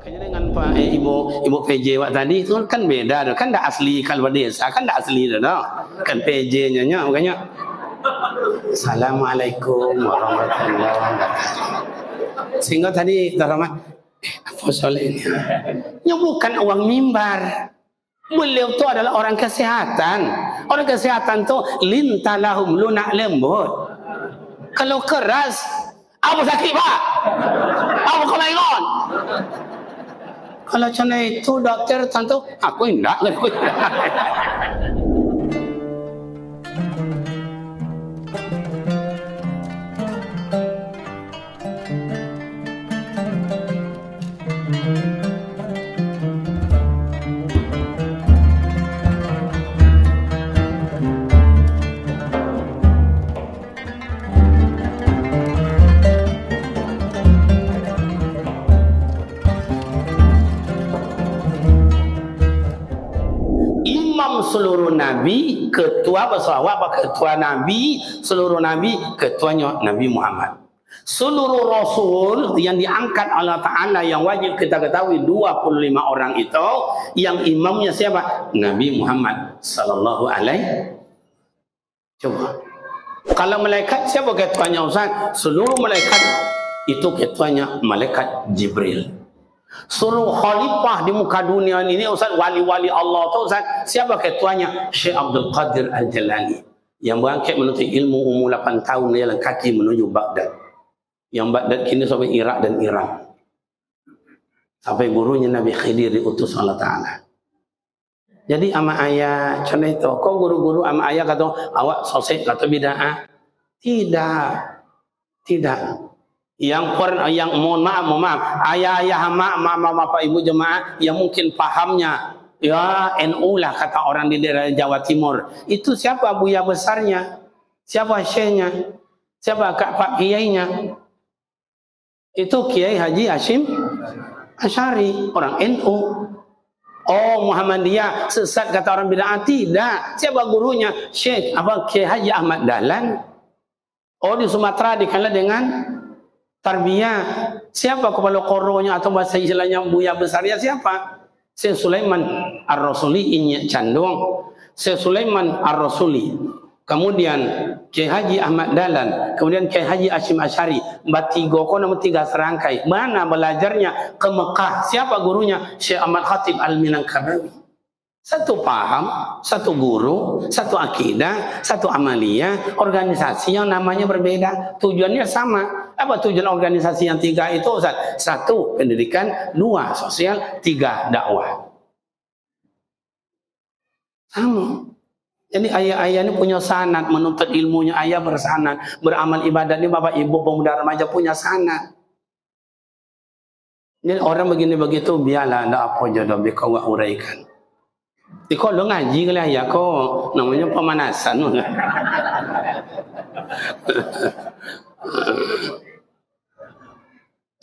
Makanya dengan Pak Ibu PJ Wak tadi itu kan beda, kan tidak asli kalau desa, kan tidak asli dah, kan PJ-nya makanya. Assalamualaikum warahmatullahi wabarakatuh. Sehingga tadi terima apa soalnya? Yang bukan uang mimbar. Beliau itu adalah orang kesehatan. Orang kesehatan itu lintalahum lunak lembut. Kalau keras, apa sakit pak? Apa kelainan? Kalau cina itu dokter tentu aku enggak. Seluruh nabi, ketua bersalawat ketua nabi, seluruh nabi ketuanya Nabi Muhammad. Seluruh rasul yang diangkat Allah Ta'ala yang wajib kita ketahui 25 orang itu, yang imamnya siapa? Nabi Muhammad sallallahu alaihi. Coba. Kalau malaikat siapa ketuanya Ustaz? Seluruh malaikat itu ketuanya malaikat Jibril. Seluruh khalifah di muka dunia ini Ustaz, wali-wali Allah tu Ustaz, siapa ketuanya? Syekh Abdul Qadir Al-Jalani yang berangkat menuntut ilmu umur 8 tahun jalan kaki menuju Baghdad. Yang Baghdad kini sampai Irak dan Iran. Sampai gurunya Nabi Khidir diutus Allah Ta'ala. Jadi ama ayah contoh itu, kau guru-guru ama ayah kata awak sosek kata bid'ah. Tidak. Tidak. Yang mohon maaf ayah-ayah bapak ibu jemaah yang mungkin pahamnya ya NU lah kata orang di daerah Jawa Timur, itu siapa buya besarnya, siapa syekhnya, siapa pak kiainya? Itu Kiai Haji Hashim Asy'ari, orang NU. Oh Muhammadiyah sesat kata orang bid'ah. Tidak. Siapa gurunya? Syekh Kiai Haji Ahmad Dahlan. Oh di Sumatera dikenal dengan tarbiyah. Siapa kepala koronya atau bahasa istilahnya buya besarnya siapa? Syekh Sulaiman Ar-Rasuli Inyak Candung, Syekh Sulaiman Ar-Rasuli, kemudian Kiai Haji Ahmad Dahlan, kemudian Kiai Haji Hashim Asy'ari. Batigo ko nama 3 serangkai. Mana belajarnya? Ke Mekah. Siapa gurunya? Syekh Ahmad Khatib Al-Minangkabawi. Satu paham, satu guru, satu akidah, satu amaliyah, organisasi yang namanya berbeda, tujuannya sama. Apa tujuan organisasi yang 3 itu Ustaz? 1 pendidikan, 2 sosial, 3 dakwah. Sama. Jadi ayah-ayah ini punya sanad, menuntut ilmunya ayah bersanad, beramal ibadah ini bapak ibu pemuda remaja punya sanad. Jadi orang begini begitu biarlah, ada apa jodoh kau uraikan. Kau lo ngaji kali ya, kau namanya pemanasan.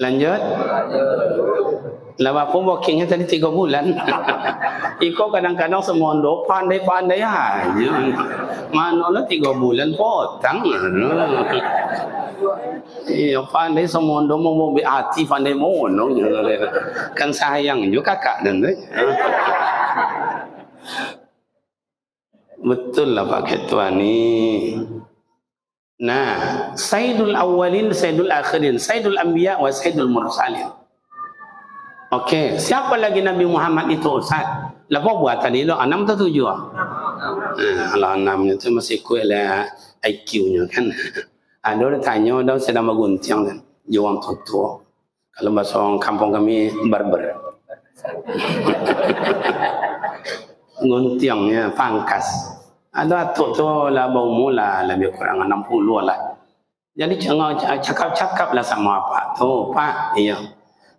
Lanjut. Lah apa walkingnya tadi 3 bulan. Iko kadang-kadang semondo pandai-pandai aja. Mana lah 3 bulan potang. Iya pandai semondo mau hati pandai mono. Kan sayang juga kakak dan betul lah Pak Ketua ni. Nah, Sayyidul Awwalin, Sayyidul Akhirin, Sayyidul Anbiya wa Sayyidul Mursalin. Okey, siapa lagi Nabi Muhammad itu Ustaz? Apa buat tadi lo 6 atau 7? Kalau 6 itu masih kuat lah IQ-nya kan. Ada orang tanya, dah sedang berguncang kan. Juang tutu. Kalau bahasa kampung kami barber. Guntiangnya pangkas. Ada atuk tu lah bau mula lebih kurang 60 lah. Jadi jangan cakap-cakap lah sama apa tu Pak. Iya.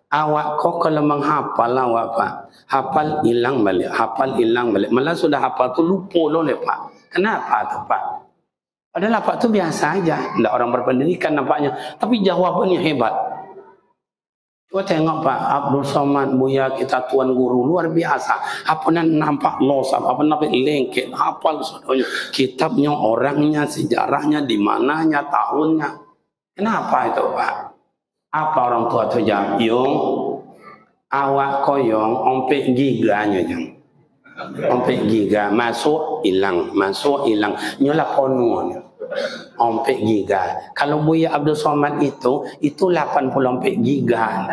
Awak kok kalau menghafal awak Pak, hafal hilang balik, hafal hilang balik. Malah sudah hafal tu lupa loh Pak. Kenapa tu Pak? Padahal Pak tu biasa aja, tidak orang berpendidikan nampaknya, tapi jawabannya hebat. Coba tengok Pak Abdul Somad Buya kita tuan guru luar biasa. Apa nampak los, apa nampak lengket, hafal semuanya. Kitabnya, orangnya, sejarahnya, di mananya, tahunnya. Kenapa itu Pak? Apa orang tua tu jawab? Yung Awak koyong ompek giganya jang. Ompek giga masuk hilang, masuk hilang. Nyola kono. Ompek giga. Kalau Buya Abdul Somad itu 80 ompek giga.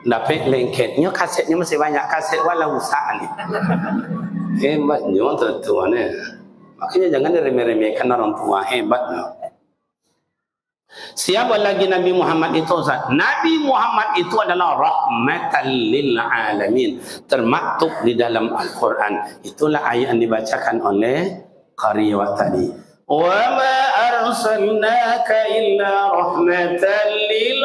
Dapat lengketnya kasetnya masih banyak kaset walau usaha ni. Hebatnya tua ni. Makanya jangan diremeh-remehkan orang tua, hebat no. Siapa lagi Nabi Muhammad itu Ustaz? Nabi Muhammad itu adalah rahmatan lil alamin, termaktub di dalam Al-Quran. Itulah ayat yang dibacakan oleh Qariwat tadi. Wa ma arsalnaka illa rahmatan lil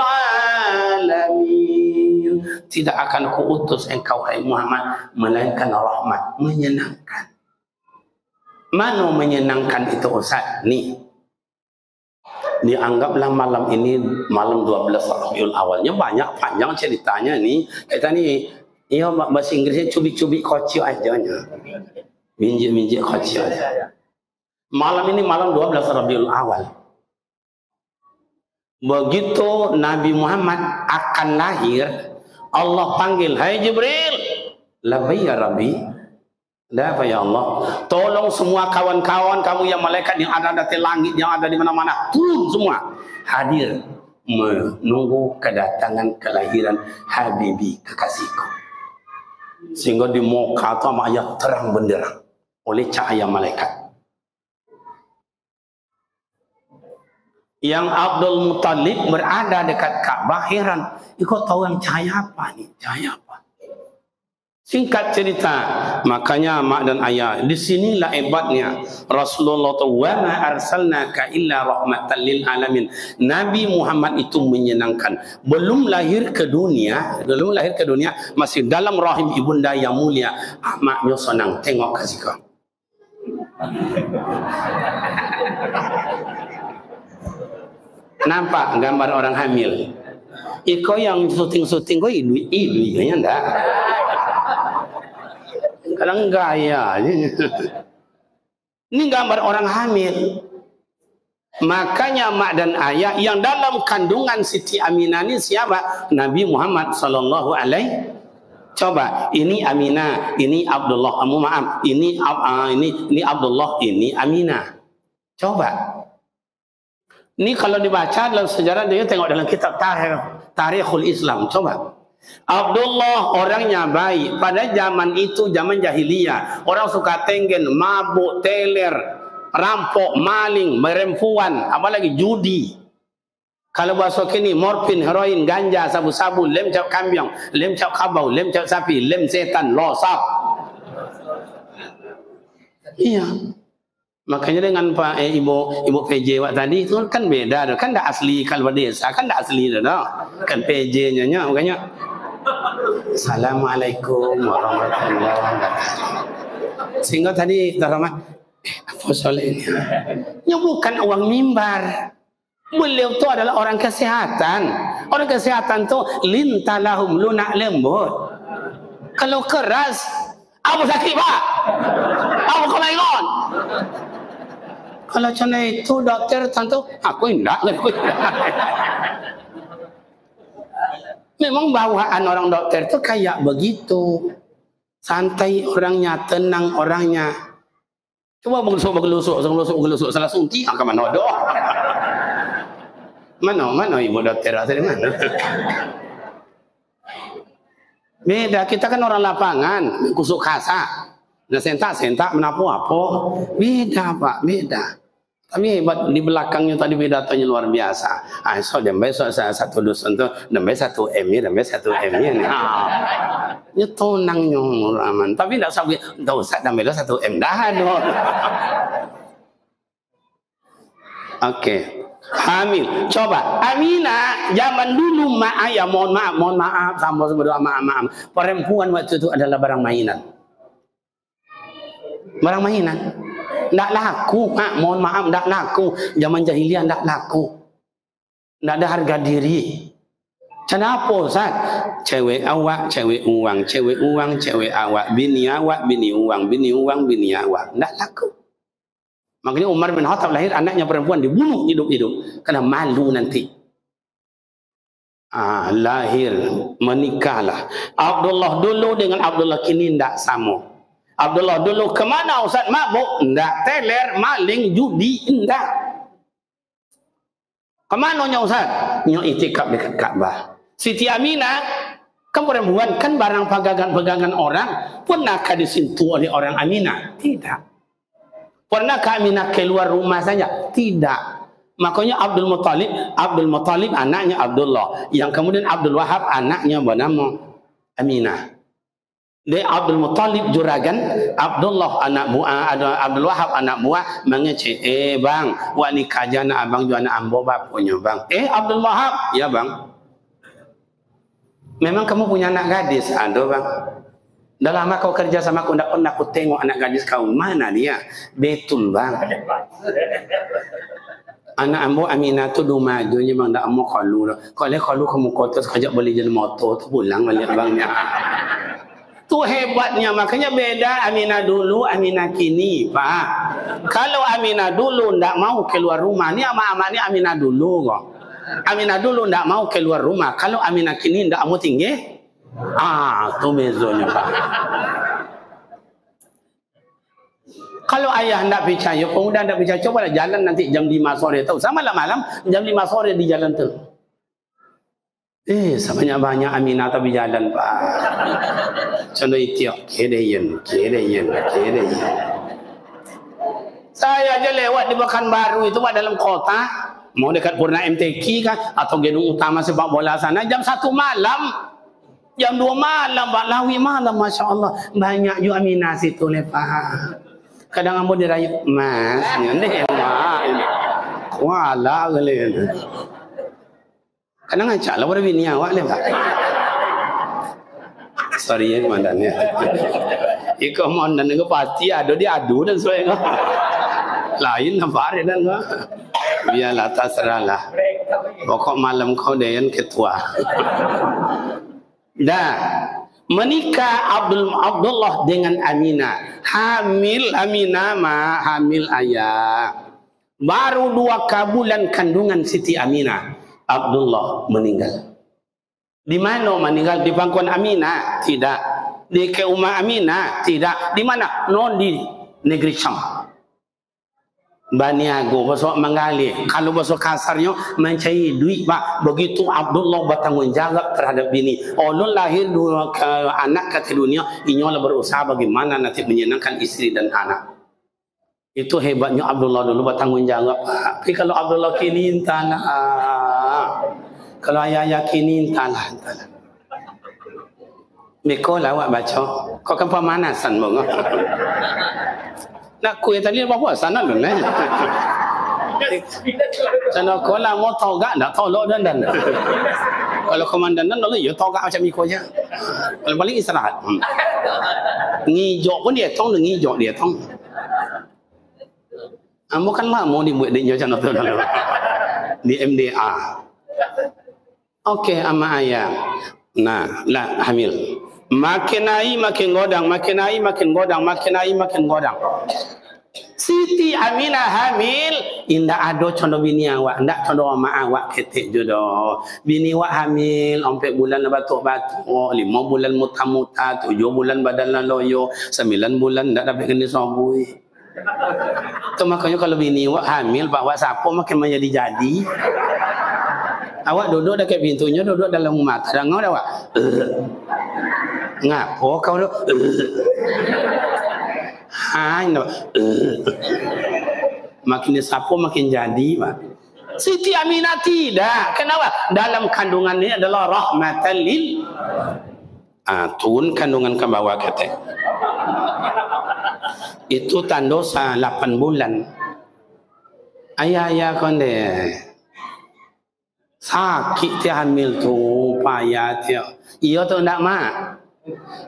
alamin. Tidak akan kuutus engkau hai Muhammad melainkan rahmat, menyenangkan. Mana menyenangkan itu Ustaz? Nih. Dianggaplah malam ini malam 12 Rabiul Awalnya banyak panjang ceritanya nih. Kita nih, iya bahasa Inggrisnya cubik-cubik kocok aja nya. Minjik-minjik kocok aja. Malam ini malam 12 Rabiul Awal. Begitu Nabi Muhammad akan lahir, Allah panggil, "Hai Jibril." "Labbaik ya Rabbi." "Ada apa ya Allah?" "Tolong semua kawan-kawan kamu yang malaikat yang ada di langit, yang ada di mana-mana, turun semua hadir menunggu kedatangan kelahiran Habibi kekasihku." Sehingga di muka itu ayat terang benderang oleh cahaya malaikat. Yang Abdul Muttalib berada dekat Ka'bah heran, "Kau tahu yang cahaya apa nih? Cahaya apa?" Singkat cerita, makanya mak dan ayah, disinilah hebatnya Rasulullah wa ma arsalnaka illa rahmatan lil alamin. Nabi Muhammad itu menyenangkan. Belum lahir ke dunia, masih dalam rahim ibunda yang mulia, maknya senang tengok kasih kau. Nampak gambar orang hamil? Iko yang syuting-syuting kau idu-idunya enggak? Kadang gaya. Ini gambar orang hamil. Makanya mak dan ayah yang dalam kandungan Siti Aminah ini siapa? Nabi Muhammad sallallahu alaihi. Coba, ini Aminah, ini Abdullah, maaf, ini Abdullah, ini Aminah. Coba. Ini kalau dibaca dalam sejarah, dia tengok dalam kitab Tarikhul Islam. Coba. Abdullah orangnya baik. Pada zaman itu, zaman jahiliyah, orang suka tenggen, mabuk, teler, rampok, maling, merempuan, apalagi judi. Kalau bahasa kini, morfin, heroin, ganja, sabu-sabu, lem cap kambing, lem cap kabau, lem cap sapi, lem setan, losap. Iya. Makanya dengan Pak Ibu PJ wak tadi itu kan beda, kan tidak asli kalau desa, kan tidak asli dah, kan PJ-nya makanya. Assalamualaikum warahmatullahi wabarakatuh. Sehingga tadi Rahmat, apa soal ini? Ya bukan uang mimbar. Beliau itu adalah orang kesehatan. Orang kesehatan itu lintalahum lunak lembut. Kalau keras, apa sakit Pak? Apa kelainan? Kalau macam itu dokter tentu aku indah. Memang bawaan orang dokter itu kayak begitu. Santai orangnya, tenang orangnya. Coba bergelusuk, salah suntik ke mana doh? Mana ibu dokter dari mana? Beda, kita kan orang lapangan, kusuk kasa. Nah sentak menapu-apu. Beda Pak, beda. Tapi hebat di belakangnya tadi pedatonya luar biasa. So dan besok saya satu dusun tu, dan besok 1 M ni, dan besok 1 M ni. Ini tonangnya raman. Tapi tidak sampai, tak usah dan besok 1 M dah doh. Okey. Hamil. Coba Aminah zaman dulu mak ayah mohon maaf sama berdoa maaf. Perempuan waktu itu adalah barang mainan. Barang mainan. Tak laku, mohon maaf, tak laku. Zaman jahiliah tak laku. Tak ada harga diri. Kenapa Ustaz? Cewek awak, cewek uang, cewek awak, bini awak, bini uang, bini awak. Tak laku. Makanya Umar bin Khattab lahir anaknya perempuan dibunuh hidup-hidup. Karena malu nanti. lahir, menikahlah. Abdullah dulu dengan Abdullah kini tidak sama. Abdullah dulu kemana Ustaz? Mabuk? Tidak. Teler, maling, judi? Tidak. Kemana nya Ustaz? Nya itikaf dekat Ka'bah. Siti Aminah kan perempuan, kan barang pegangan-pegangan orang. Pernahkah disentuh oleh orang Aminah? Tidak. Pernahkah Aminah keluar rumah saja? Tidak. Makanya Abdul Muttalib anaknya Abdullah. Yang kemudian Abdul Wahab anaknya bernama Aminah. Dia Abdul Muttalib juragan, Abdullah anak buah, Abdul Wahab anak buah mengecek, bang, wak nikah jana abang juga anak ambo bapaknya bang. Abdul Wahab, ya bang. Memang kamu punya anak gadis? Ada bang. Dah lama kau kerja sama aku, aku tengok anak gadis kau. Mana dia? Betul bang. Anak ambo Aminah tu dua majunya bang, dah ambo kalau kamu kota sekejap boleh jalan motor tu pulang balik bangnya. Tu hebatnya, makanya beda Aminah dulu, Aminah kini, Pak. Kalau Aminah dulu ndak mau keluar rumah, ni ama-ama ni Aminah dulu kok. Aminah dulu ndak mau keluar rumah. Kalau Aminah kini ndak mau tinggi, tu bezonya, Pak. Kalau ayah ndak percaya, pemuda ndak percaya, coba jalan nanti jam 5 sore tahu. Sama malam jam 5 sore di jalan tu. Sebanyak-banyak Aminah tapi jalan, Pak. Contoh itu, kedeyen. Saya aja lewat di Pekanbaru itu, Pak, dalam kota, mau dekat Purna MTQ kan, atau gedung utama sepak bola sana, jam 1 malam, jam 2 malam, Pak, lawi malam, Masya Allah, banyak juga Aminah situ, Pak. Kadang ambo dirayu, Mas, ini emak, kuala kalian. Kadang ngacak lah pada bini awak ni, Pak. Sorry ya komandannya. Iko komandan itu pasti ada diadu dan sebagainya. Lain nampak dan enggak. Biarlah terserahlah. Pokok malam kau dengan ketua. Dah menikah Abdullah dengan Aminah. Hamil Aminah hamil ayah. Baru 2 bulan kandungan Siti Aminah, Abdullah meninggal. Di mana meninggal? Di pangkuan Aminah? Tidak. Di ke rumah Aminah? Tidak. Di mana? Non di negeri Syam. Baniago, bahasa menggali. Kalau bahasa kasarnya mencari duit, Pak. Begitu Abdullah bertanggung jawab terhadap bini. Allah lahir anak ke dunia, inyolah berusaha bagaimana nanti menyenangkan istri dan anak. Itu hebatnya Abdullah dulu bertanggung jawab, Pak. Tapi kalau Abdullah kini entahlah. Kalau ayah yakini entahlah. Meko lah awak baca. Kau kan pemanasan bang. Nak kuih tadi apa sana dulu ni. Sana kau lah mau tahu gak? Nak tahu lo dan. Kalau komandan dan lo ya tahu gak macam iko je. Kalau paling istirahat. Ngijok pun dia tahu, ngijok dia tahu. Ambo kan lah mau dibuat dia macam tu dulu. Di MDA. Okey, ama ayah. Nah, lah hamil. Makin naik makin godang, makin naik makin godang, makin naik makin godang. Siti Aminah hamil, indah ada contoh bini awak, ndak contoh mak awak ketik jodoh. Bini awak hamil, 4 bulan batuk-batuk, 5 bulan muta-muta, 7 bulan badan loyo, 9 bulan ndak dapat kena sabui. Tu makanya kalau bini awak hamil, pak awak siapa makin menjadi-jadi. Awak duduk dekat pintunya, duduk dalam rumah. Kadang awak ngapo kau tu? Makin disapu makin jadi, Pak. Siti Aminah tidak. Kenapa? Dalam kandungan ini adalah rahmatan lil. Turun kandungan ke bawah kata. Itu tanda 8 bulan. Ayah kau ni. Sakit dia hamil tu, payah dia. Ia tu nak mak.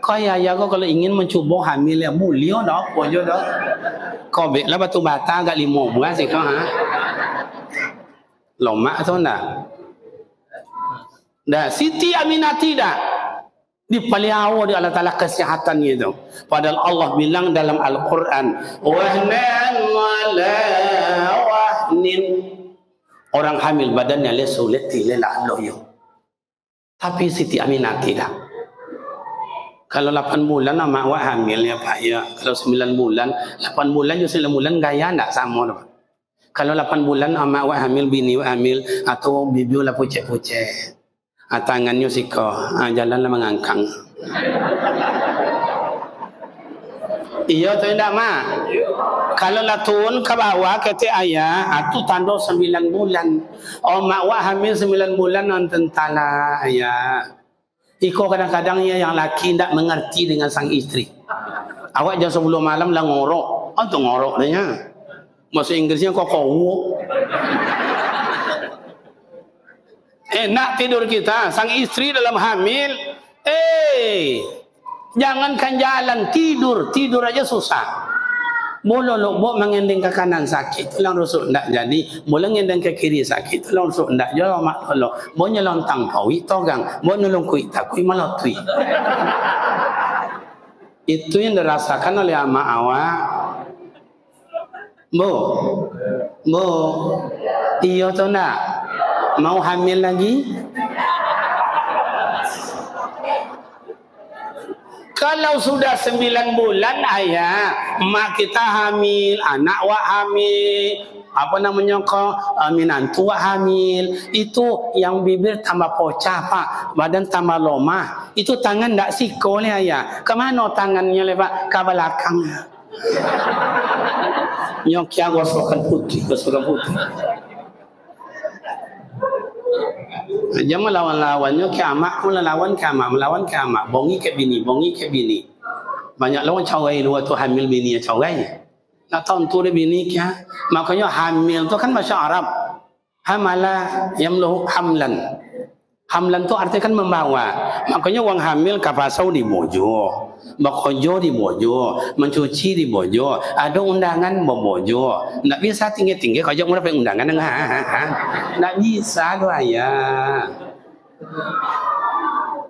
Kau ya kau kalau ingin mencuba hamil ya mulia dah, apa je dah. Kau beklah batu bata agak 5 bulan sih kau ha. Lomak tu nak. Dah Siti Aminah tidak dipelihara di Allah Taala kesehatannya itu. Padahal Allah bilang dalam Al-Quran, wahnan wala wahnin. Orang hamil badannya lesu letih lelah loyo. Tapi Siti Aminah tidak. Kalau 8 bulan mak awak hamil ya Pak ya. Kalau 9 bulan, 8 bulan juga 9 bulan gaya enggak sama Pak. Kalau 8 bulan mak awak hamil, bini awak hamil atau bibi lah pucet-pucet. Tangannya siko, jalanlah mengangkang. Iya tu tidak mak. Kalau lah turun ke bawah kata ayah, itu tanda 9 bulan. Mak awak hamil 9 bulan nonton tala ayah. Iko kadang-kadang yang laki tidak mengerti dengan sang istri. Awak jam 10 malam lah ngorok. Tu ngorok dia. Bahasa Inggrisnya kok kowo. Nak tidur kita. Sang istri dalam hamil. Jangankan jalan, tidur aja susah. Mula lubuk mengendeng ke kanan sakit, tulang rusuk ndak jadi. Mula mengendeng ke kiri sakit, tulang rusuk ndak jadi. Mak tolong, mau nyelontang pawi togang, mau nolong kui takui malah tui. Itu yang dirasakan oleh ama awak. Bu, iyo tu ndak mau hamil lagi? Kalau sudah 9 bulan ayah, mak kita hamil, anak wak hamil, apa namanya kok minantu wak hamil, itu yang bibir tambah pocah Pak, badan tambah lomah, itu tangan ndak siko le ayah. Kemana tangannya le Pak? Ke belakang. Nyokya gosokan putih. Jangan melawan-lawannya kiamat, melawan kiamat, bongi ke bini. Banyak lawan cawai dua tu hamil bini ya cawai. Nak tahu tu dia bini kia. Makanya hamil tu kan bahasa Arab. Hamala yamluhu hamlan. Hamlan tu artinya kan membawa. Makanya orang hamil kapasau di bojo, bekojo di bojo, mencuci di bojo, ada undangan bojo. Ndak bisa tinggi-tinggi kau jangan dapat undangan dengan ndak bisa doa ya.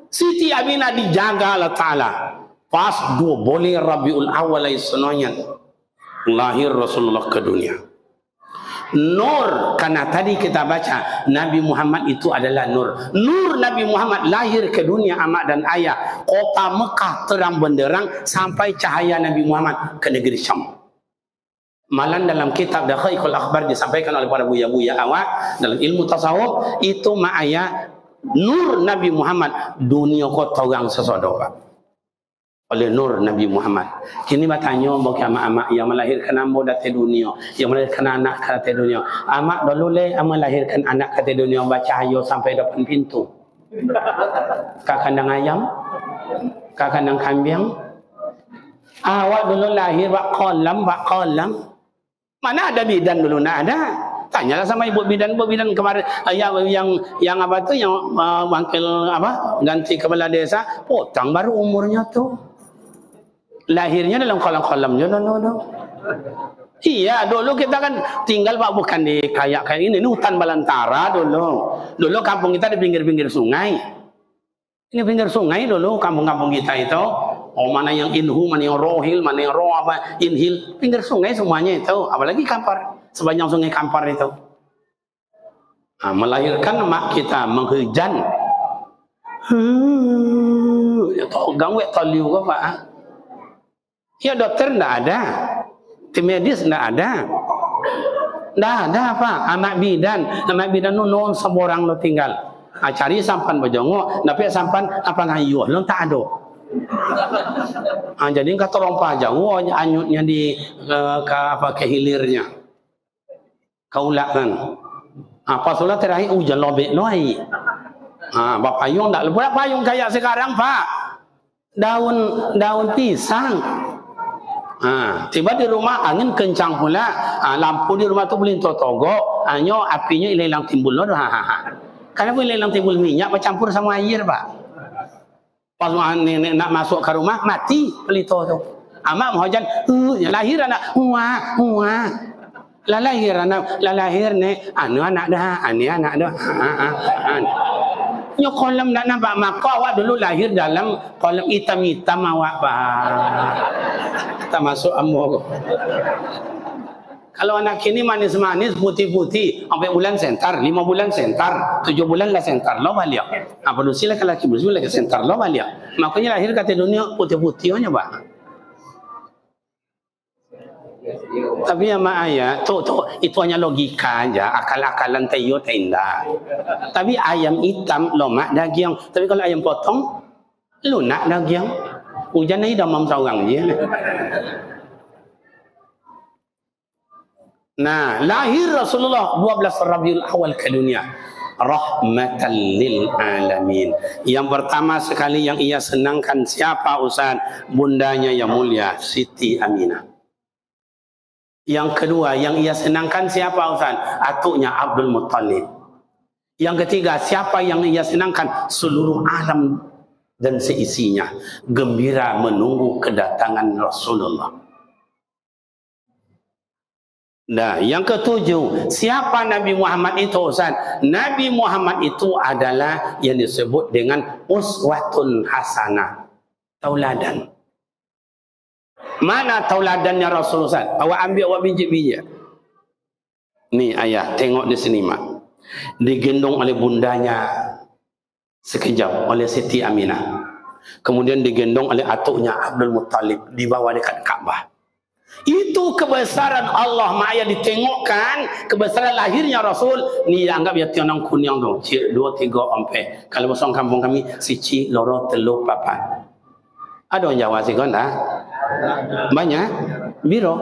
Siti Aminah dijaga Allah Taala. Pas 2 boleh Rabiul Awal isnonya lahir Rasulullah ke dunia. Nur, karena tadi kita baca Nabi Muhammad itu adalah nur. Nur Nabi Muhammad lahir ke dunia amak dan ayah. Kota Mekah terang benderang sampai cahaya Nabi Muhammad ke negeri Syam. Malah dalam kitab Dakhaikul Akhbar disampaikan oleh para buya-buya awak dalam ilmu tasawuf itu mak ayah nur Nabi Muhammad dunia kota orang sesodok oleh nur Nabi Muhammad. Kini bertanya bagi amak-amak yang melahirkan ambo dari dunia, yang melahirkan anak dari dunia. Amak dulu le melahirkan anak dari dunia baca ayo sampai depan pintu. Ke kandang ayam, ke kandang kambing. Awak dulu lahir bak kolam. Mana ada bidan dulu nak ada? Tanyalah sama ibu bidan kemarin yang apa tu yang wakil apa ganti kepala desa potang baru umurnya tu. Lahirnya dalam kolam-kolamnya no. Iya, dulu kita kan tinggal Pak bukan di kayak ini hutan belantara dulu. Dulu kampung kita di pinggir-pinggir sungai. Ini pinggir sungai dulu kampung-kampung kita itu. Oh mana yang inhu, mana yang rohil, mana yang roh apa inhil, pinggir sungai semuanya itu. Apalagi Kampar, sepanjang sungai Kampar itu. Nah, melahirkan mak kita menghujan. Ya toh ganggu toliu ke Pak. Ya dokter ndak ada, tim medis ndak ada apa, anak bidan nun seborang lo tinggal, cari sampan bojongo, tapi sampan apa ngayuh lo tak ada. Jadi kata rompa jauh anyutnya di ke hilirnya, kaulak kan. Apa sulah terakhir hujan lobek noi. Bapak payung ndak lepas payung kayak sekarang Pak, daun pisang. Tiba di rumah angin kencang pula, lampu di rumah tu belinto togo, anyo apinya hilang timbul loh. Karena hilang timbul minyak bercampur sama air Pak. Pas nenek nak masuk ke rumah mati pelito tu. Amak menghujan, lahir anak, lahir nek, anak dah. Nyo kolam nak nampak maka awak dulu lahir dalam kolam hitam awak Pak. Tak masuk ambo. Kalau anak kini manis-manis, putih-putih, sampai bulan sentar, 5 bulan sentar, 7 bulan lah sentar, lo balik. Apa dosi lah kalau laki bersih lagi sentar, lo balik. Makanya lahir kata dunia putih-putih aja, Pak. Tapi ya mak ayah, itu hanya logika aja, akal-akalan tayo tenda. Tapi ayam hitam, lomak daging. Tapi kalau ayam potong, lunak daging. Hujan ni damam seorang je. Nah, lahir Rasulullah 12 Rabiul Awal ke dunia. Rahmatan lil alamin. Yang pertama sekali yang ia senangkan siapa Ustaz? Bundanya yang mulia Siti Aminah. Yang kedua yang ia senangkan siapa Ustaz? Atuknya Abdul Muttalib. Yang ketiga siapa yang ia senangkan? Seluruh alam dan seisinya gembira menunggu kedatangan Rasulullah. Nah, yang ketujuh, siapa Nabi Muhammad itu Ustaz? Nabi Muhammad itu adalah yang disebut dengan uswatun hasanah, tauladan. Mana tauladannya Rasulullah? Awak ambil awak biji-biji. Nih ayah, tengok di sini mak. Digendong oleh bundanya sekejap oleh Siti Aminah. Kemudian digendong oleh atuknya Abdul Muttalib, dibawa dekat Ka'bah. Itu kebesaran Allah Maya ditengokkan kebesaran lahirnya Rasul. Ni anggap ya tiang kuning tu, 2 3 ampe. Kalau besar kampung kami siji loro telu papat. Ada orang Jawa sih kan dah? Banyak biro.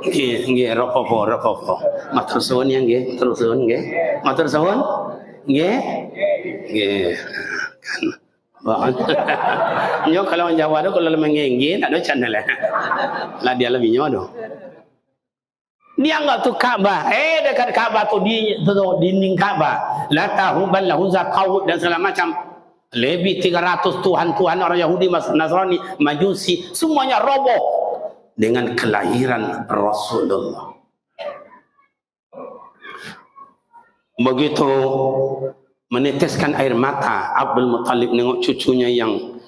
Nggih ropopo. Matur suwun yang nggih, terus suwun nggih. Matur suwun nggih. Nggih. Kan nyo kalau orang Jawa tu kalau mengenggi tak ada channel lah dia lebih nyo tu. Dia anggap tu Kaabah. Dekat Kaabah tu di dinding Kaabah. La tahuban lahu zakau dan segala macam. Lebih 300 tuhan-tuhan orang Yahudi, Nasrani, Majusi semuanya roboh dengan kelahiran Rasulullah. Begitu meneteskan air mata Abdul Muttalib nengok cucunya yang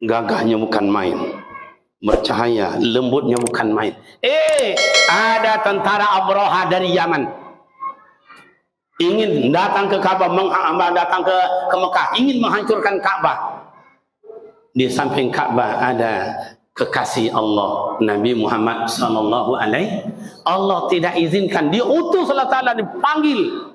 gagahnya bukan main, bercahaya, lembutnya bukan main. Ada tentara Abraha dari Yaman ingin datang ke Ka'bah, datang ke Mekah, ingin menghancurkan Ka'bah. Di samping Ka'bah ada kekasih Allah Nabi Muhammad sallallahu alaihi. Allah tidak izinkan, diutus Allah Taala, dipanggil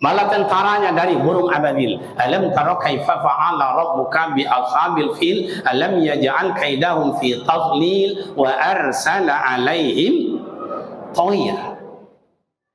malah tentaranya dari burung ababil. Alam tara kaifa fa'ala rabbuka bi ashabil fil alam yaj'al kaidahum fi tadlil wa arsala alaihim tayr.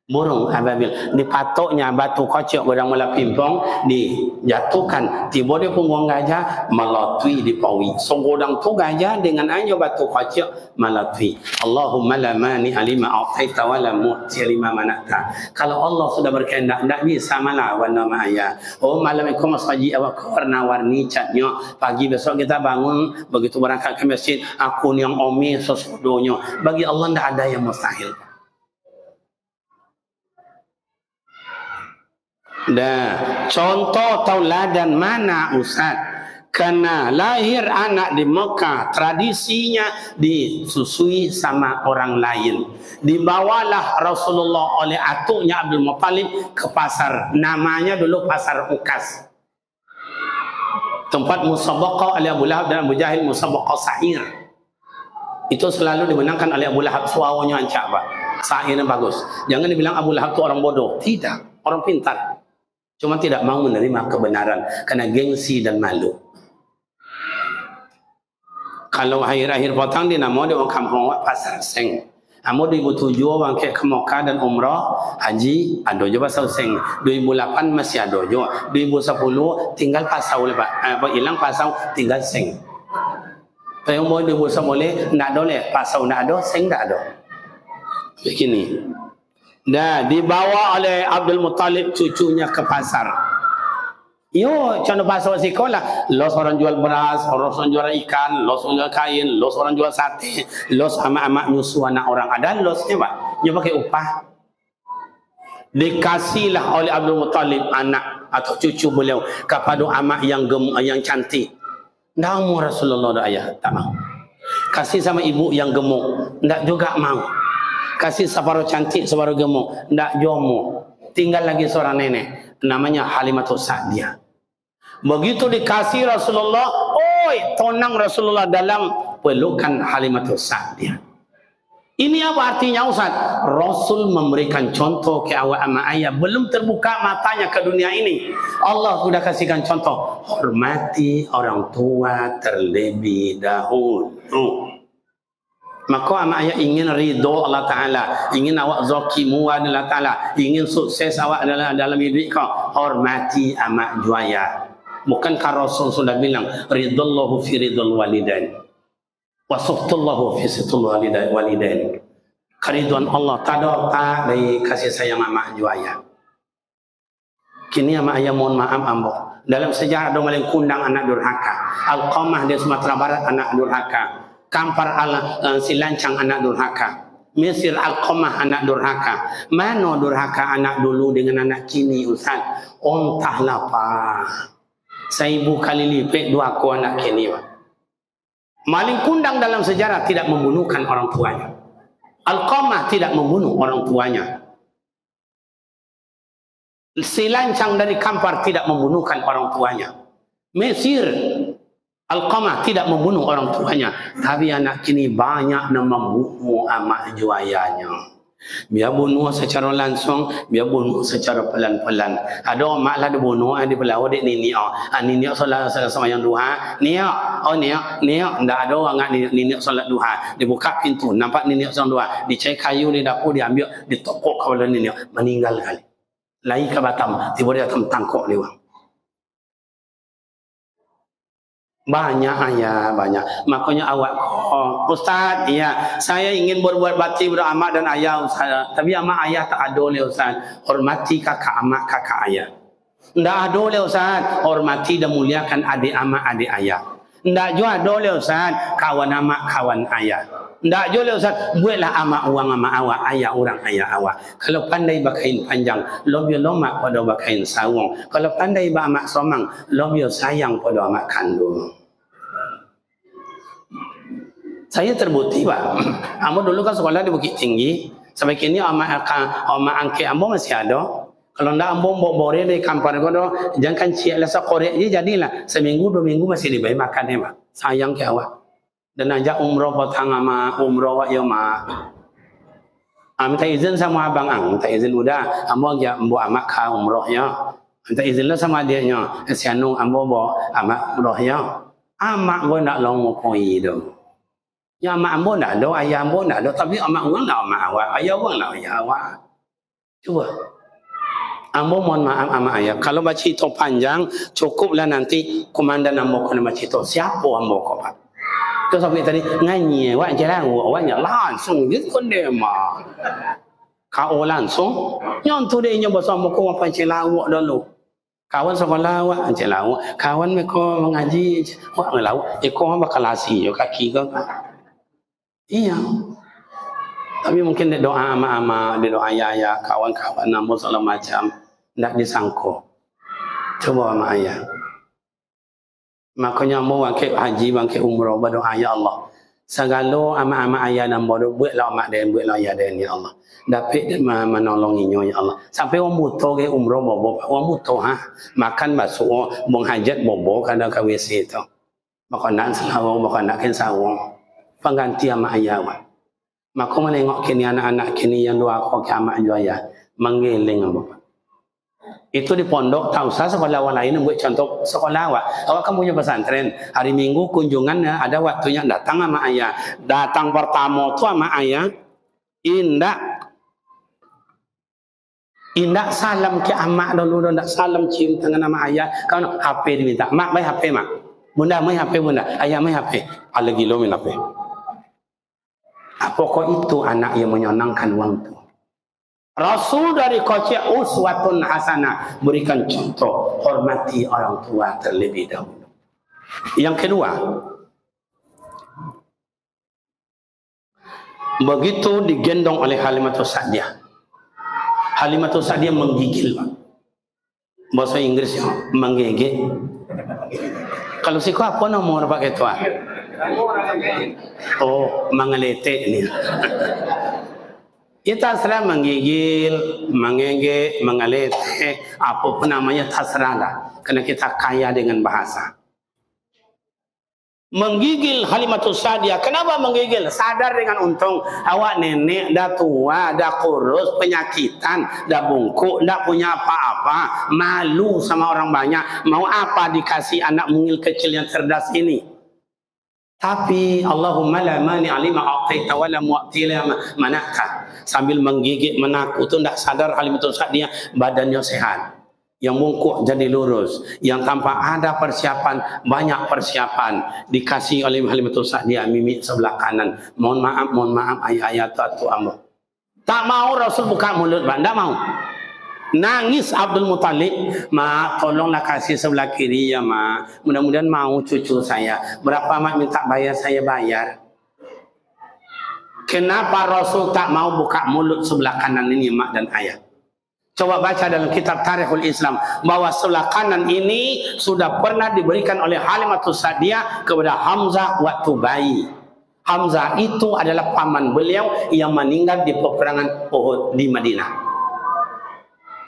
Burung ababil dipatoknya batu kocok barang mula pimpong, dijatuhkan tiba di punggung gajah melatui di pawi. Songgodang tu gajah dengan aja batu kocok melatui. Allahumma la mani alima a'taita wa la mu'ti lima manata. Kalau Allah sudah berkehendak tidak bisa melawan nama ayah. Oh malam itu masaji awak warna-warni catnya. Pagi besok kita bangun begitu berangkat ke masjid, aku yang omi sesudonya. Bagi Allah tidak ada yang mustahil. Dah, contoh tauladan mana Ustaz? Karena lahir anak di Mekah, tradisinya disusui sama orang lain. Dibawalah Rasulullah oleh atuknya Abdul Muttalib ke pasar. Namanya dulu Pasar Ukas. Tempat musabaqah oleh Abu Lahab dan Abu Jahil, musabaqah sa'ir. Itu selalu dimenangkan oleh Abu Lahab, suawanya ancak Pak. Sa'irnya bagus. Jangan dibilang Abu Lahab itu orang bodoh. Tidak, orang pintar. Cuma tidak mau menerima kebenaran karena gengsi dan malu. Kalau akhir-akhir potong dia nama dia orang kampung Pasar Seng. Amo 2007 orang ke Mekah dan Umrah haji ada je Pasar Seng. 2008 masih ada je. 2010 tinggal pasau le Pak. Hilang pasau tinggal Seng. Tapi umur 2010 nak ada le pasau nak ada Seng tak ada. Begini. Dah dibawa oleh Abdul Muttalib cucunya ke pasar. Yo, contoh pasar sekolah. Los orang jual beras, orang jual ikan, los orang jual kain, los orang jual sate, los amak-amak nyusu anak orang. Ada losnya Pak. Dia pakai upah. Dikasihlah oleh Abdul Muttalib anak atau cucu beliau kepada amak yang cantik. Dah umur Rasulullah dah ayah, tak mau. Kasih sama ibu yang gemuk, ndak juga mau. Kasih separuh cantik, separuh gemuk, ndak jomo. Tinggal lagi seorang nenek, namanya Halimatus Sa'diyah. Begitu dikasih Rasulullah, oi, tonang Rasulullah dalam pelukan Halimatus Sa'diyah. Ini apa artinya Ustaz? Rasul memberikan contoh ke awak ama ayah, belum terbuka matanya ke dunia ini. Allah sudah kasihkan contoh, hormati orang tua terlebih dahulu. Maka ama ayah ingin ridho Allah Ta'ala, ingin awak zaki muad Allah Ta'ala, ingin sukses awak dalam hidup kau, hormati ama juaya. Bukankah Rasul sudah bilang, ridallahu fi ridal walidain, wa suhtullahu fi suhtul walidain. Keriduan Allah tak dari kasih sayang ama juaya. Kini ama ayah mohon maaf ambo. Dalam sejarah ada maling kundang anak durhaka. Alqamah di Sumatera Barat anak durhaka. Kampar Silancang anak durhaka. Mesir Alqamah anak durhaka. Mana durhaka anak dulu dengan anak kini Ustaz? Entahlah pak. 1000 kali lipat dua aku anak kini pak. Maling kundang dalam sejarah tidak membunuhkan orang tuanya. Alqamah tidak membunuh orang tuanya. Silancang dari Kampar tidak membunuhkan orang tuanya. Mesir Alqamah tidak membunuh orang tuanya. Tapi anak kini banyak yang membunuh amak juayanya. Biar bunuh secara langsung, biar bunuh secara pelan-pelan. Ada mak lah dia bunuh, dia belau dia nini nini solat sama yang duha. Niak, niak. Ndak ada orang nini solat duha. Dia buka pintu, nampak nini solat duha. Dicari kayu di dapur, dia ambil, ditokok kepala nini, meninggal kali. Lagi ke Batam, tiba-tiba datang tangkok dia. Banyak ayah, banyak. Makanya awak Ustaz, iya, saya ingin berbuat bakti pada amak dan ayah Ustaz. Tapi amak ayah tak ada oleh Ustaz. Hormati kakak amak, kakak ayah. Tidak ada oleh Ustaz. Hormati dan muliakan adik amak, adik ayah. Tidak juga ada oleh Ustaz. Kawan amak, kawan ayah. Tidak juga oleh Ustaz. Buatlah amak uang amak awak, ayah orang ayah awak. Kalau pandai bakain panjang, lobio lomak pada bakain sawung. Kalau pandai ba amak somang, lobio sayang pada amak kandung. Saya terbukti pak. Ambo dulu kan sekolah di Bukit Tinggi. Sampai kini ama angke ambo masih ada. Kalau ndak ambo bore di Kampar kono, jangan ciak lah sekorek je jadilah. Seminggu 2 minggu masih diberi makan ya pak. Sayang ke awak. Dan ajak umroh potang ama umroh wak ya mak. Minta izin sama abang minta izin udah. Ambo ajak ambo amak ka umroh ya. Minta izin lah sama adiknya. Sianu ambo bawa amak umroh ya. Amak gua nak long koi tu. Ya amak ambo nak ada, ayah ambo nak ada, tapi amak orang nak amak awak, ayah orang nak ayah awak. Cuba. Ambo mohon maaf amak ayah. Kalau baca itu panjang, cukuplah nanti komandan ambo kena baca itu. Siapa ambo kau pak? Terus sampai tadi nganyi, awak jalan, awaknya langsung gitu dia mah. Kau langsung, yang tu dia nyoba sama kau apa celawak dulu. Kawan sekolah awak celawak, kawan mereka mengaji, awak ngelawak, ikut bakal lasi, kaki kau. Iya. Tapi mungkin dia doa ama-ama, dia doa ayah, kawan-kawan, namun segala macam. Tidak disangkut. Coba sama ayah. Makanya mau bangkit haji, bangkit umrah, berdoa ya Allah. Segala ama-ama ayah dan bodoh, buatlah amak dia, buatlah ayah dia, ya Allah. Dapat menolonginya, ya Allah. Sampai orang butuh ke umrah, bobo. Orang butuh, makan basuh, buang hajat, bobo, kadang ke WC itu. Maka nak sawang, maka nak ken sawang. Pengganti amak ayah awak. Maka menengok kini anak-anak kini yang doa kau ke amak ayah menggeling apa? Itu di pondok tak usah sekolah awak lain buat contoh sekolah awak. Awak kan punya pesantren. Hari Minggu kunjungan ada waktunya datang amak ayah. Datang pertama tu amak ayah indak salam ke amak dulu, indak salam cium tangan amak ayah. Kalau HP diminta, mak mai HP mak. Bunda mai HP bunda, ayah mai HP. Ala gilo min HP. Pokok itu anak yang menyenangkan uang itu. Rasul dari kocek uswatun hasanah, berikan contoh, hormati orang tua terlebih dahulu. Yang kedua, begitu digendong oleh Halimatus Sa'diyah. Halimatus Sa'diyah menggigil, Pak. Bahasa Inggris menggigil. Kalau siku apa nomor pakai tua? Oh, mengeletek ni. Kita terserah menggigil, mengege, mengeletek, apa pun namanya terserahlah. Kerana kita kaya dengan bahasa. Menggigil Halimatus Sa'diyah. Kenapa menggigil? Sadar dengan untung. Awak nenek dah tua, dah kurus, penyakitan, dah bungkuk, dah punya apa-apa. Malu sama orang banyak. Mau apa dikasih anak mungil kecil yang cerdas ini? Tapi Allahumma la mani alima a'taita wa la mu'ti la manaka. Sambil menggigit menakut tu tak sadar Halimatus Sa'diyah badannya sehat. Yang bungkuk jadi lurus, yang tanpa ada persiapan, banyak persiapan dikasih oleh Halimatus Sa'diyah mimik sebelah kanan. Mohon maaf ayah-ayah tu ambo. Tak mau Rasul buka mulut, tak mau. Nangis Abdul Muttalib, mak tolonglah kasih sebelah kiri ya mak. Mudah-mudahan mau cucu saya. Berapa mak minta bayar saya bayar. Kenapa Rasul tak mau buka mulut sebelah kanan ini mak dan ayah? Coba baca dalam kitab Tarikhul Islam bahwa sebelah kanan ini sudah pernah diberikan oleh Halimatus Sa'diyah kepada Hamzah waktu bayi. Hamzah itu adalah paman beliau yang meninggal di peperangan Uhud di Madinah.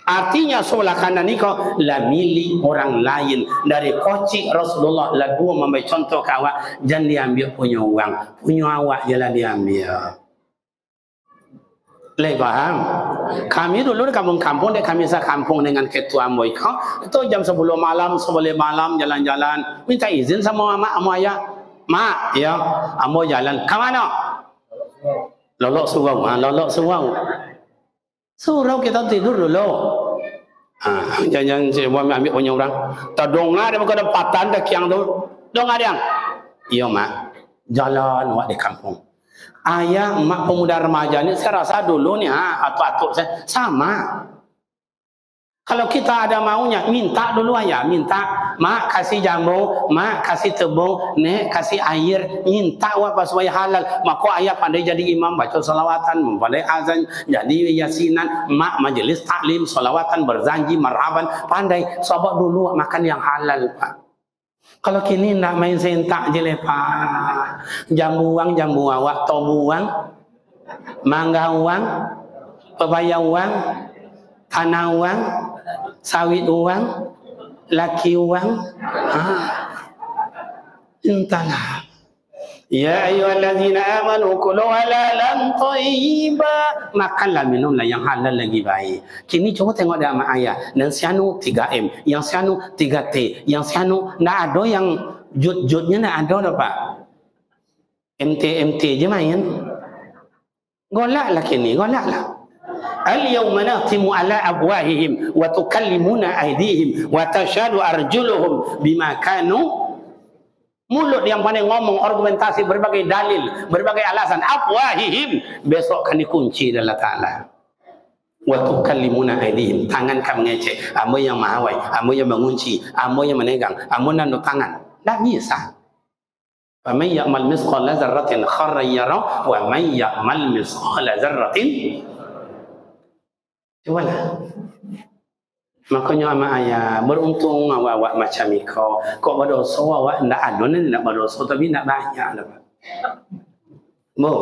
Artinya sebelah kanan ini kau lah milik orang lain. Dari kocik Rasulullah lah dua memberi contoh ke awak, jangan diambil punya uang, punya awak je lah diambil. Leh faham? Kami dulu di kampung-kampung, kami sekampung dengan ketua Moika. Itu jam 10 malam, sebelum malam jalan-jalan, minta izin sama mak, sama ayah. Mak, ya, amo jalan. Ke mana? Lolok surau, lolok surau. Surau kita tidur dulu. Jangan saya ambil punya orang. Tak dongar dia bukan patan dah kiang tu. Dongar dia. Iya mak, jalan awak di kampung. Ayah, mak pemuda remaja ni saya rasa dulu ni atuk-atuk saya sama. Kalau kita ada maunya, minta dulu ayah, minta mak kasih jambu, mak kasih tebung, nek kasih air, minta apa supaya halal. Maka ayah pandai jadi imam baca salawatan, pandai azan, jadi yasinan, mak majlis taklim, salawatan, berzanji, marhaban, pandai. Sebab dulu makan yang halal pak. Kalau kini nak main sentak je lepas. Jambu awak, tobu uang, mangga uang, pepaya uang, tanah uang, sawit uang, laki uang. Entahlah. Ya ayyuhallazina amanu kulu halalan thayyiba. Makanlah minumlah yang halal lagi baik. Kini coba tengok dalam ayat. Yang sianu 3M, yang sianu 3T, yang sianu nak ada yang jut-jutnya nak ada dah pak. MT je main. Golaklah kini, golaklah. Al-yawma nahtimu ala abwahihim wa tukallimuna aydihim wa tashhadu arjuluhum bima kanu. Mulut yang pandai ngomong, argumentasi, berbagai dalil, berbagai alasan. Afwahihim, besok akan dikunci oleh Allah Ta'ala. Wa tukallimuna aydihim, tangan kamu ngecek. Amo yang mahawai, amo yang mengunci, amo yang menegang, amo nando tangan. Tak bisa. Wa man ya'mal misqala dzarratin kharran yara wa man ya'mal misqala dzarratin. Cubalah. Makanya ama ayah beruntung awak macam ikau. Kok berdosa awak ndak ada ni nak berdosa tapi nak banyak dah. Bu.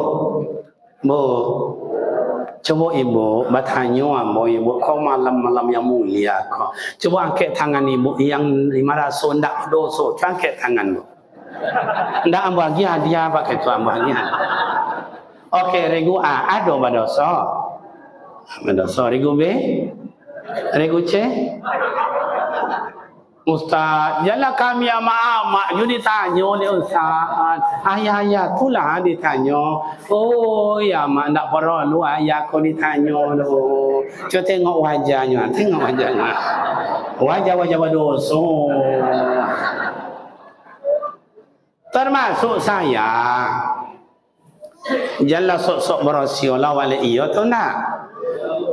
Coba ibu bertanya ambo ibu kau malam-malam yang mulia kau. Coba angkat tangan ibu yang 500 ndak berdosa. Coba angkat tangan bu. Ndak ambo bagi hadiah pakai tu ambo hadiah. Okey, regu A ada berdosa. Berdosa regu B. Regu C. Ustaz, jalan kami amak-amak you ditanya oleh Ustaz. Ayah-ayah itulah ditanya. Oh ya mak tak perlu ayah kau ditanya lu. Cuba tengok wajahnya, tengok wajahnya. Wajah-wajah berdosa. Termasuk saya. Jalan sok-sok berosialah wala iya tu nak.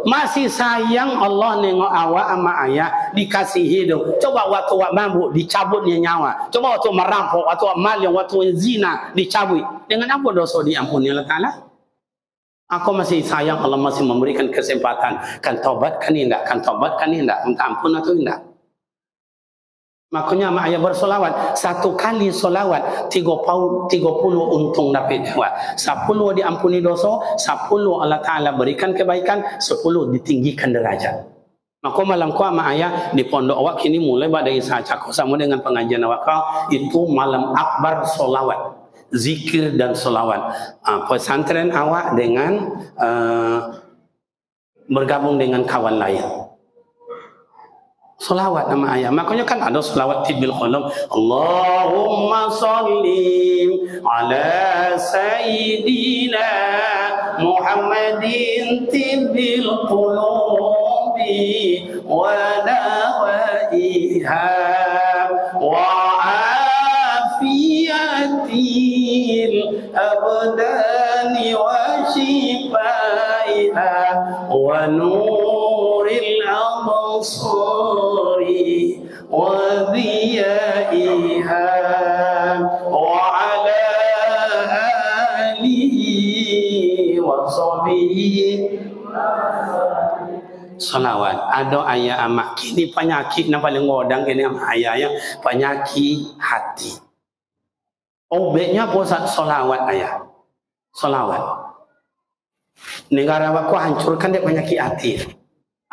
Masih sayang Allah nengok awak sama ayah dikasih hidup. Coba waktu awak mabuk dicabutnya nyawa. Coba waktu merampok, waktu maling, waktu zina dicabut. Dengan apa dosa diampuni Allah Ta'ala? Aku masih sayang Allah masih memberikan kesempatan. Kan tobat kan tidak? Kan tobat kan tidak? Minta ampun atau tidak? Makanya mak ayah bersolawat. Satu kali solawat 30 untung dapat jawab. 10 diampuni dosa, 10 Allah Ta'ala berikan kebaikan, 10 ditinggikan derajat. Maka malam kau mak ayah di pondok awak kini mulai dari saat cakap sama dengan pengajian awak kau, itu malam akbar solawat, zikir dan solawat. Pesantren awak dengan bergabung dengan kawan lain. Salawat nama ayah. Makanya kan ada salawat tibil qalam. Allahumma sallim ala sayyidina Muhammadin tibil qulubi wa nawaiha wa afiyatil abdani wa shifaiha wa nuril absari wa dhiyaiha wa ala alihi wa sahbihi. Salawat. Ada ayat amak kini penyakit yang paling ngodang kini ayat yang penyakit hati. Obatnya pusat salawat ayat. Salawat. Negara aku hancurkan dia penyakit hati.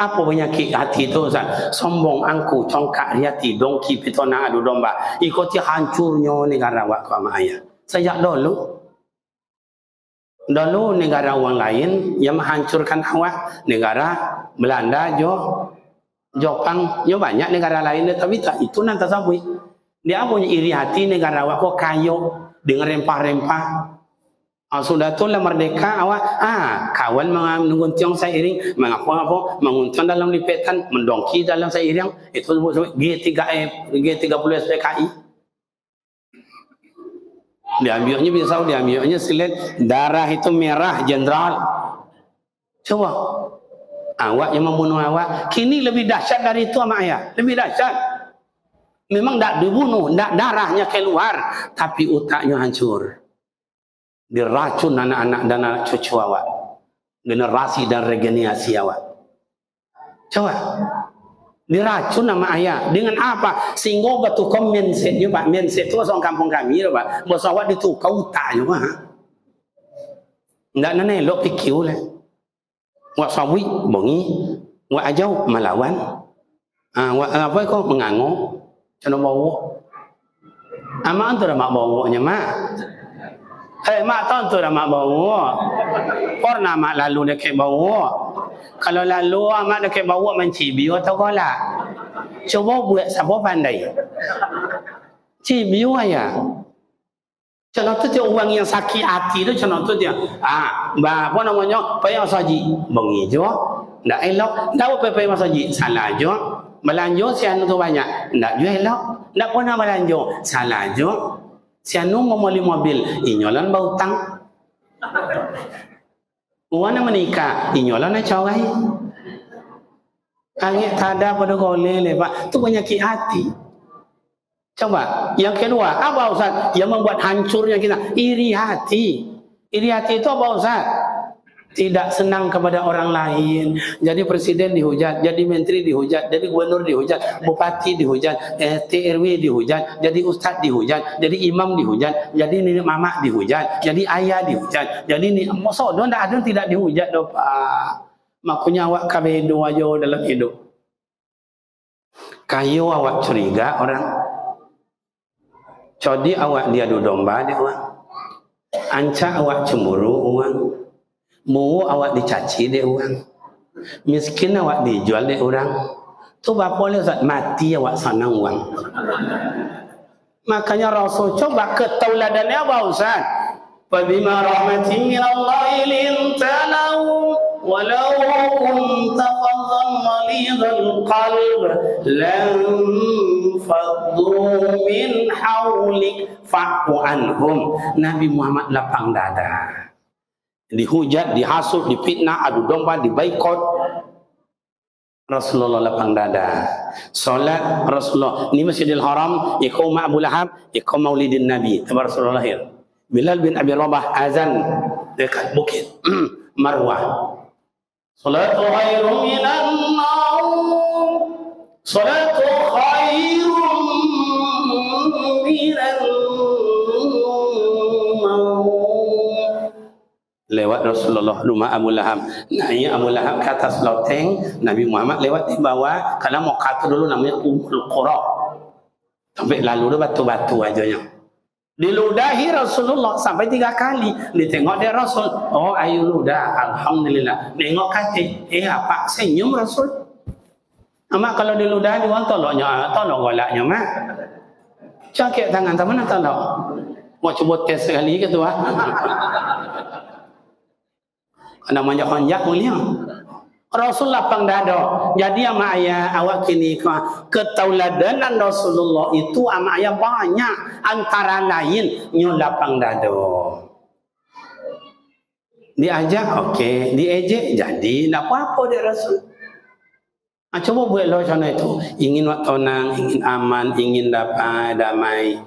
Apa penyakit hati itu Ustaz? Sombong, angku, congkak, riati, dongki, pitona, adu domba. Ikuti hancurnya negara aku sama ayah. Sejak dulu negara orang lain yang menghancurkan awak. Negara Belanda, Jepang, banyak negara lain. Tapi tak itu nanti sabui. Dia punya iri hati negara awak kok kayu dengan rempah-rempah. Sudah tu lah merdeka awak. Kawan menguntiang seiring, mengapo-apo, menguntiang dalam lipetan, mendongki dalam seiring. Itu disebut G3F, G30 SPKI. Diambilnya pisau, diambilnya silet, darah itu merah jenderal. Coba. Awak yang membunuh awak, kini lebih dahsyat dari itu sama ayah. Lebih dahsyat. Memang tak dibunuh, tak darahnya keluar, tapi otaknya hancur. Diracun anak-anak dan anak cucu awak, generasi dan regenerasi awak. Coba diracun nama ayah dengan apa? Sehingga bertukar mindset je pak. Mindset tu orang kampung kami tu pak. Bos awak ditukar utak je pak. Ndak nane elok fikir lah. Wak sawi bongi, wak ajau melawan. Wak apa kau mengango, cina bawa. Amak tu dah mak bawanya mak. Mak tahu tu dah mak bawa. Pernah mak lalu dekat bawa. Kalau lalu mak dekat bawa mencibir atau kolak. Cuba buat siapa pandai. Cibir ayah. Contoh tu dia orang yang sakit hati tu, contoh tu dia. Apa namanya? Payah saji. Bengi je. Tak elok. Tak apa payah saji. Salah je. Belanja sian tu banyak. Tak je elok. Tak pernah belanja. Salah je. Sianu membeli mobil, inyolan bau tang. Uang menikah, inyolan nak cawai. Angin tada pada golek lepak, tu penyakit hati. Coba, yang kedua, apa Ustaz? Yang membuat hancurnya kita, iri hati. Iri hati itu apa Ustaz? Tidak senang kepada orang lain. Jadi presiden dihujat, jadi menteri dihujat, jadi gubernur dihujat, bupati dihujat, TRW dihujat, jadi ustaz dihujat, jadi imam dihujat, jadi nenek mamak dihujat, jadi ayah dihujat, jadi ni masa dia ada tidak dihujat doh Pak. Makanya awak kabedo aja dalam hidup. Kayu awak curiga orang. Codi awak diadu domba dia orang. Anca awak cemburu orang. Mu awak dicaci dek orang, miskin awak dijual dek orang. Tu bapa boleh Ustaz mati awak sanang orang. Makanya Rasul coba ketauladannya apa Ustaz? Fa bima rahmatin min Allah linta lahum walau kunta faddan ghalidhal qalb lam faddu min hawlik fa'fu anhum. Nabi Muhammad lapang dada. Dihujat, dihasut, dipitnah, adu domba, dibaikot. Rasulullah lapang dada. Solat Rasulullah. Ini Masjidil Haram, iqam Abu Lahab, iqam Maulidin Nabi. Tempat Rasulullah lahir. Bilal bin Abi Rabah azan dekat bukit Marwah. Salatu khairum minan naum. Salatu khairum lewat Rasulullah rumah Abu Lahab. Naik Abu Lahab ke atas loteng, Nabi Muhammad lewat di bawah, karena mau kata dulu namanya Ummul Qura. Sampai lalu tu batu-batu aja yang diludahi Rasulullah sampai 3 kali. Ditengok dia Rasul, oh ayu ludah, alhamdulillah. Nengok kata, apa senyum Rasul? Mak kalau diludah dia orang tolong golaknya mak. Cakap tangan tak mana tolong. Mau cuba tes sekali ke tu ah. Namanya konjak mulia. Rasul lapang dada. Jadi ama ayah awak kini ketauladanan Rasulullah itu ama ayah banyak, antara lain nyo lapang dada. Diajak okey, diejek jadi nak apa-apa dia Rasul. Coba buat lo macam itu. Ingin waktu tenang, ingin aman, ingin dapat damai.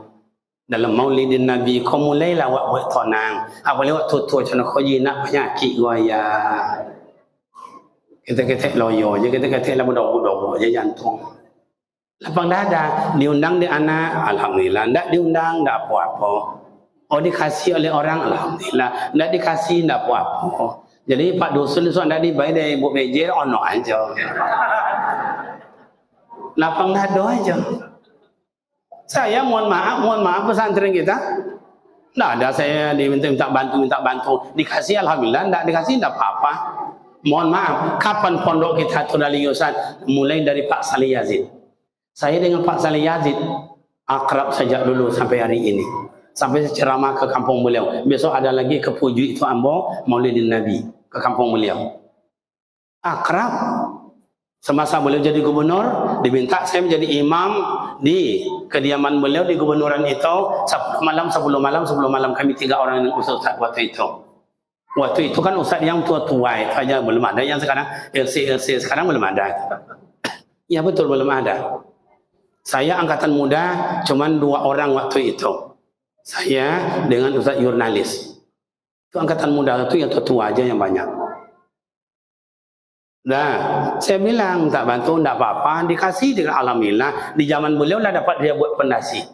Dalam maulidin Nabi kau mulailah buat tenang. Apa lewat tu macam kau nak penyakit gaya. Kita loyo je, kita lah budak-budak je jantung. Lapang dada, diundang di anak, alhamdulillah. Tak diundang, tak apa-apa. Oh dikasih oleh orang, alhamdulillah. Tak dikasih, tak apa-apa. Jadi Pak Dusul tu tak dibayar dari Ibu Mejer, ono aja. Lapang dada aja. Saya mohon maaf pesantren kita. Tak ada saya diminta bantu. Dikasih alhamdulillah, tak dikasih tak apa-apa. Mohon maaf, kapan pondok kita tu dari Ustaz? Mulai dari Pak Salih Yazid. Saya dengan Pak Salih Yazid akrab sejak dulu sampai hari ini. Sampai ceramah ke kampung beliau. Besok ada lagi ke Puju itu Ambo Maulidin Nabi ke kampung beliau. Akrab. Semasa beliau jadi gubernur, diminta saya menjadi imam di kediaman beliau di gubernuran itu. 10 malam kami 3 orang dengan Ustaz waktu itu. Waktu itu kan Ustaz yang tua-tua itu aja belum ada. Yang sekarang LC sekarang belum ada. Ya betul belum ada. Saya angkatan muda cuman 2 orang waktu itu. Saya dengan Ustaz jurnalis. Itu angkatan muda itu yang tua-tua aja yang banyak. Nah, saya bilang tak bantu, tak apa-apa, dikasih dengan alhamdulillah. Di zaman beliau lah dapat dia buat pondasi.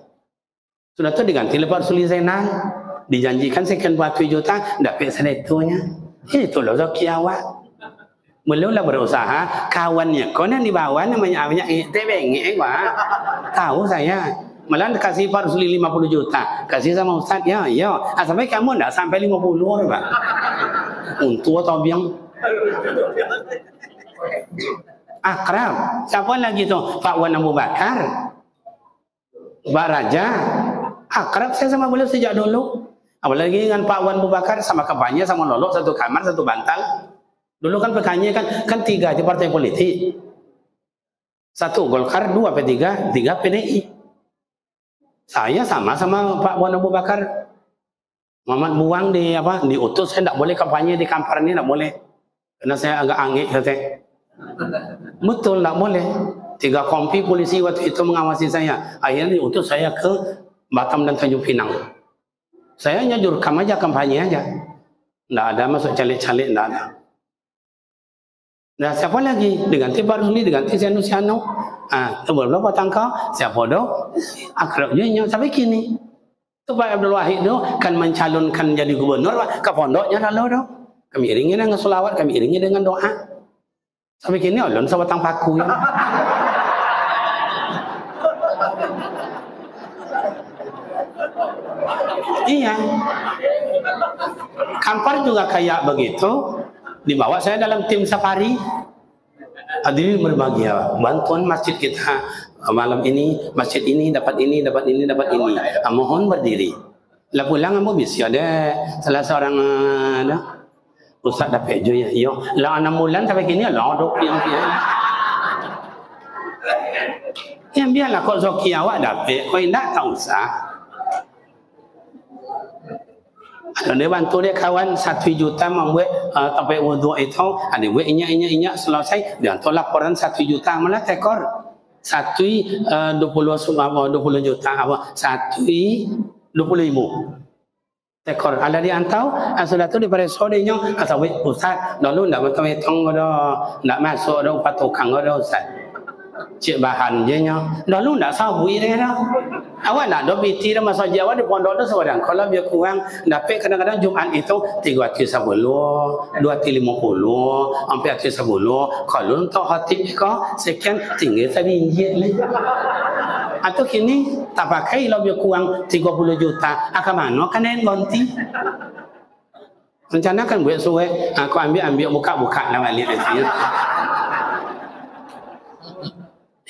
Sudah tu diganti lepas Suli Zainal. Dijanjikan sekian batu juta, dapat senetonya. Ini tu loh rezeki awak. Beliau lah berusaha, kawannya kau yang di bawah namanya tebeng tahu saya. Malah kasih Pak Rusli 50 juta, kasih sama Ustaz ya. Sampai kamu enggak sampai 50 Pak. Untuk atau biang akrab. Siapa lagi tu? Pak Wan Abu Bakar, Pak Raja. Akrab saya sama beliau sejak dulu. Apalagi dengan Pak Wan Abu Bakar sama kampanye sama Lolok, satu kamar satu bantal. Dulu kan pekannya kan 3 di partai politik. 1 Golkar, 2 P3, 3 PDI. Saya sama Pak Wan Abu Bakar. Muhammad Buang diutus, saya tidak boleh kampanye di Kampar ini, tidak boleh. Karena saya agak angin katanya. Betul, tidak boleh. 3 kompi polisi waktu itu mengawasi saya. Akhirnya diutus saya ke Batam dan Tanjung Pinang. Saya hanya jurkam aja, kampanye aja. Tidak ada masuk caleg-caleg, tidak ada. Nah, siapa lagi? Diganti Pak Rusli, diganti Sianu. Sebelum patangkau, siapa dah? Akrabnya sampai kini. Tu Pak Abdul Wahid tu kan mencalonkan jadi gubernur ke pondoknya lalu dah. Kami iringi dengan selawat, kami iringi dengan doa. Sampai kini ulun sebatang paku ya. Iya. Kampar juga kayak begitu. Dibawa saya dalam tim safari. Hadirin berbahagia, bantuan masjid kita malam ini, masjid ini dapat ini. Mohon berdiri. Lah pulang kamu bisa ada salah seorang Ustaz dapat je ya. Yo, lah 6 bulan sampai kini lah dok yang dia. Ya biarlah kau zoki awak dapat, kau tidak tak usah. Ada dia bantu dia kawan 1 juta membuat tempat wuduk itu, ada buat inyak selesai dia hantar laporan 1 juta malah tekor 20 juta apa 20,000 tekor ada di antau sudah tu di pada sodenya atau Ustaz dulu ndak betul hitung dah ndak masuk dah 4 tukang dah Ustaz Cik bahan je nya. Dah lu nak sabui dia dah. Awak nak do biti dah masa Jawa di pondok tu seorang. Kalau dia kurang dapat kadang-kadang Jumaat itu 310, 250, sampai 10. Kalau untuk khatib kau sekian tinggal RM1 lagi. Atau kini tak pakai kalau dia kurang 30 juta. Akan mana kan yang ganti? Rencana kan buat suai. Aku ambil buka-buka lah balik nanti.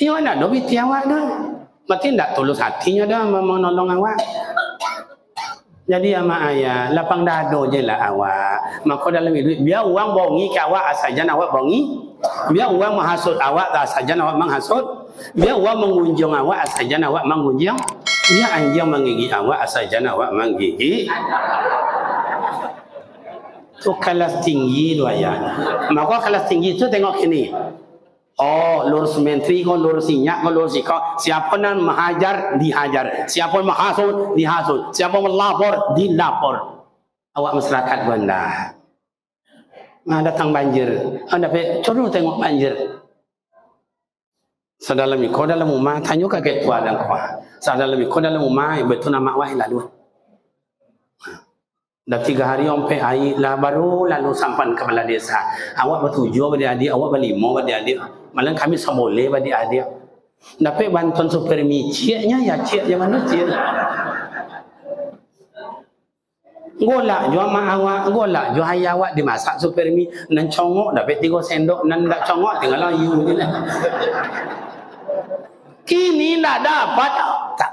Ia nak dobi tiawak dah. Mati tak tulus hatinya dah menolong awak. Jadi ama ayah lapang dado je lah awak. Maka dalam hidup biar uang bongi ke awak asajan awak bongi. Biar uang menghasut awak asajan awak menghasut. Biar uang mengunjung awak asajan awak mengunjung. Biar anjing menggigit awak asajan awak menggigit. Tu kelas tinggi tu ayah. Maka kelas tinggi tu tengok ini. Oh, lurus menteri kau, lurus sinyak kau, lurus kau. Siapa nak menghajar, dihajar. Siapa menghasut, dihasut. Siapa melapor, dilapor. Awak masyarakat benda. Nah, datang banjir. Anda coba tengok banjir. Sedalam kau dalam rumah, tanya ke ketua dan kau. Sedalam kau dalam rumah, betul nama awak lalu. Dah 3 hari sampai air lah baru lalu sampan ke kepala desa. Awak bertujuh pada adik, awak berlima pada adik. Malah kami seboleh pada adik. Dapat bantuan supermi, ciknya ya cik yang mana cik. Golak jual mak awak, golak jual ayah awak dimasak supermi, nan congok dapat 3 sendok, nan tak congok tinggal layu je lah. Kini tak dapat tak.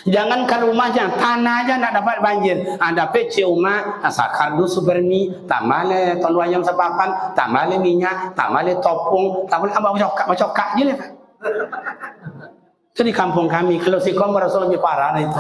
Jangan ke rumah jangan tanah aja nak dapat banjir. Dapat ciuman, sakar du supermi, tambah le telur ayam sepapan, tambah le minyak, tambah le topung, tambah le abang cokak je le. Itu di kampung kami. Kalau si kau merasa lebih parah itu.